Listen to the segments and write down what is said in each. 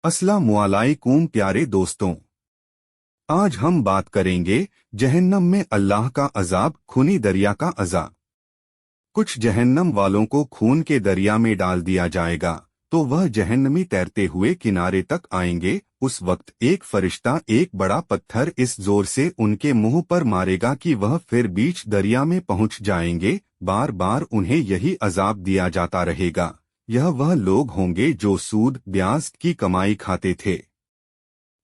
अस्सलामुअलैकुम प्यारे दोस्तों, आज हम बात करेंगे जहन्नम में अल्लाह का अजाब, खूनी दरिया का अजाब। कुछ जहन्नम वालों को खून के दरिया में डाल दिया जाएगा तो वह जहन्नमी तैरते हुए किनारे तक आएंगे। उस वक्त एक फरिश्ता एक बड़ा पत्थर इस जोर से उनके मुंह पर मारेगा कि वह फिर बीच दरिया में पहुंच जाएंगे। बार बार उन्हें यही अजाब दिया जाता रहेगा। यह वह लोग होंगे जो सूद ब्याज की कमाई खाते थे।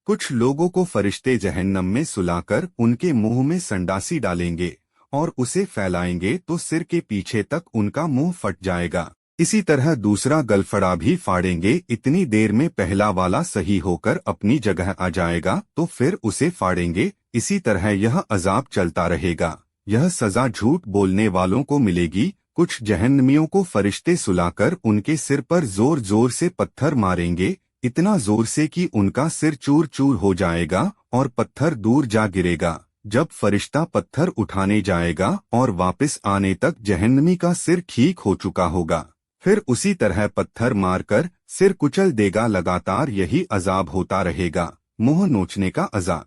कुछ लोगों को फरिश्ते जहन्नम में सुलाकर उनके मुंह में संडासी डालेंगे और उसे फैलाएंगे तो सिर के पीछे तक उनका मुंह फट जाएगा। इसी तरह दूसरा गलफड़ा भी फाड़ेंगे। इतनी देर में पहला वाला सही होकर अपनी जगह आ जाएगा तो फिर उसे फाड़ेंगे। इसी तरह यह अजाब चलता रहेगा। यह सजा झूठ बोलने वालों को मिलेगी। कुछ जहन्नमियों को फरिश्ते सुलाकर उनके सिर पर जोर जोर से पत्थर मारेंगे, इतना जोर से कि उनका सिर चूर चूर हो जाएगा और पत्थर दूर जा गिरेगा। जब फरिश्ता पत्थर उठाने जाएगा और वापस आने तक जहन्नमी का सिर ठीक हो चुका होगा। फिर उसी तरह पत्थर मारकर सिर कुचल देगा। लगातार यही अजाब होता रहेगा। मुंह नोचने का अजाब।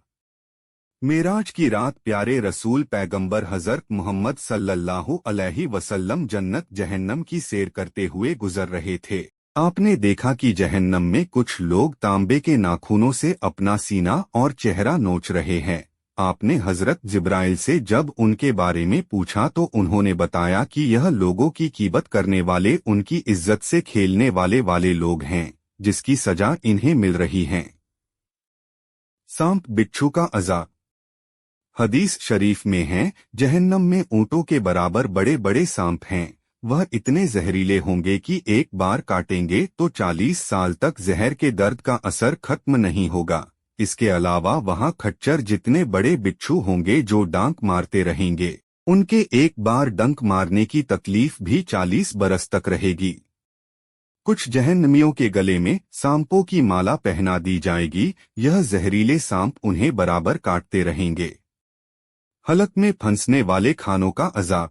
मेराज की रात प्यारे रसूल पैगंबर हजरत मोहम्मद सल्लल्लाहु अलैहि वसल्लम जन्नत जहन्नम की सैर करते हुए गुजर रहे थे। आपने देखा कि जहन्नम में कुछ लोग तांबे के नाखूनों से अपना सीना और चेहरा नोच रहे हैं। आपने हजरत जिब्राइल से जब उनके बारे में पूछा तो उन्होंने बताया कि यह लोगों की कीबत करने वाले, उनकी इज्जत से खेलने वाले लोग हैं, जिसकी सजा इन्हें मिल रही है। सांप बिच्छू का अजाब। हदीस शरीफ में है, जहन्नम में ऊंटों के बराबर बड़े बड़े सांप हैं। वह इतने जहरीले होंगे कि एक बार काटेंगे तो 40 साल तक जहर के दर्द का असर खत्म नहीं होगा। इसके अलावा वहाँ खच्चर जितने बड़े बिच्छू होंगे जो डांक मारते रहेंगे। उनके एक बार डंक मारने की तकलीफ भी 40 बरस तक रहेगी। कुछ जहन्नमियों के गले में सांपों की माला पहना दी जाएगी। यह जहरीले सांप उन्हें बराबर काटते रहेंगे। हलक में फंसने वाले खानों का अजाब।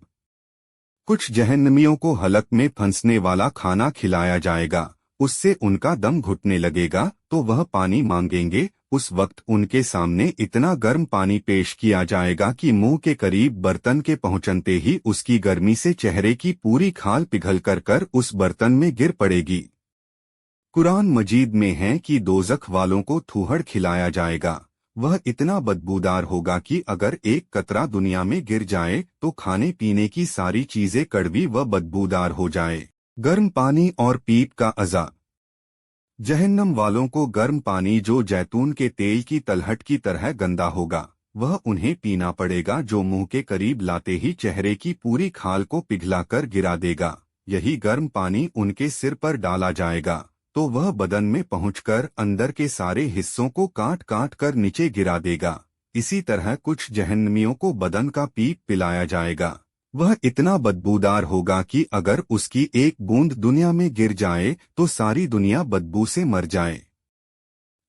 कुछ जहन्नमियों को हलक में फंसने वाला खाना खिलाया जाएगा। उससे उनका दम घुटने लगेगा तो वह पानी मांगेंगे। उस वक्त उनके सामने इतना गर्म पानी पेश किया जाएगा कि मुंह के करीब बर्तन के पहुंचते ही उसकी गर्मी से चेहरे की पूरी खाल पिघल कर उस बर्तन में गिर पड़ेगी। कुरान मजीद में है कि दोज़ख वालों को थूहड़ खिलाया जाएगा। वह इतना बदबूदार होगा कि अगर एक कतरा दुनिया में गिर जाए तो खाने पीने की सारी चीजें कड़वी व बदबूदार हो जाए। गर्म पानी और पीप का अजाब। जहन्नम वालों को गर्म पानी जो जैतून के तेल की तलहट की तरह गंदा होगा, वह उन्हें पीना पड़ेगा, जो मुंह के करीब लाते ही चेहरे की पूरी खाल को पिघलाकर गिरा देगा। यही गर्म पानी उनके सिर पर डाला जाएगा तो वह बदन में पहुंचकर अंदर के सारे हिस्सों को काट काट कर नीचे गिरा देगा। इसी तरह कुछ जहन्नमियों को बदन का पीप पिलाया जाएगा। वह इतना बदबूदार होगा कि अगर उसकी एक बूंद दुनिया में गिर जाए तो सारी दुनिया बदबू से मर जाए।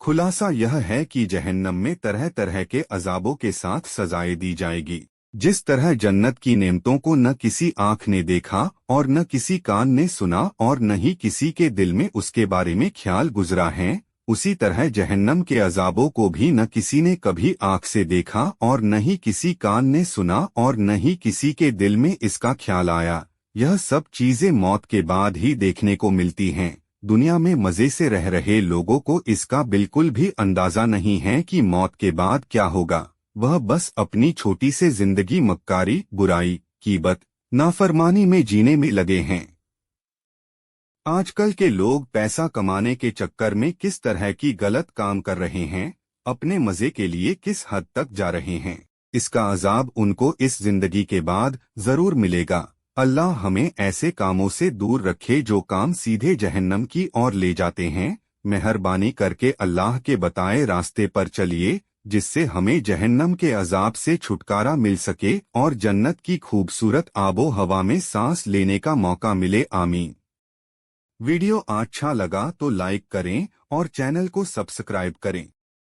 खुलासा यह है कि जहन्नम में तरह तरह के अजाबों के साथ सजाएं दी जाएगी। जिस तरह जन्नत की नेमतों को न किसी आंख ने देखा और न किसी कान ने सुना और न ही किसी के दिल में उसके बारे में ख्याल गुजरा है, उसी तरह जहन्नम के अजाबों को भी न किसी ने कभी आंख से देखा और न ही किसी कान ने सुना और न ही किसी के दिल में इसका ख्याल आया। यह सब चीजें मौत के बाद ही देखने को मिलती हैं। दुनिया में मजे से रह रहे लोगों को इसका बिल्कुल भी अंदाजा नहीं है कि मौत के बाद क्या होगा। वह बस अपनी छोटी सी जिंदगी मक्कारी, बुराई, कीबत, नाफरमानी में जीने में लगे हैं। आजकल के लोग पैसा कमाने के चक्कर में किस तरह की गलत काम कर रहे हैं, अपने मजे के लिए किस हद तक जा रहे हैं, इसका अजाब उनको इस जिंदगी के बाद जरूर मिलेगा। अल्लाह हमें ऐसे कामों से दूर रखे जो काम सीधे जहन्नम की ओर ले जाते हैं। मेहरबानी करके अल्लाह के बताए रास्ते पर चलिए, जिससे हमें जहन्नम के अजाब से छुटकारा मिल सके और जन्नत की खूबसूरत आबो हवा में सांस लेने का मौका मिले। आमीन। वीडियो अच्छा लगा तो लाइक करें और चैनल को सब्सक्राइब करें।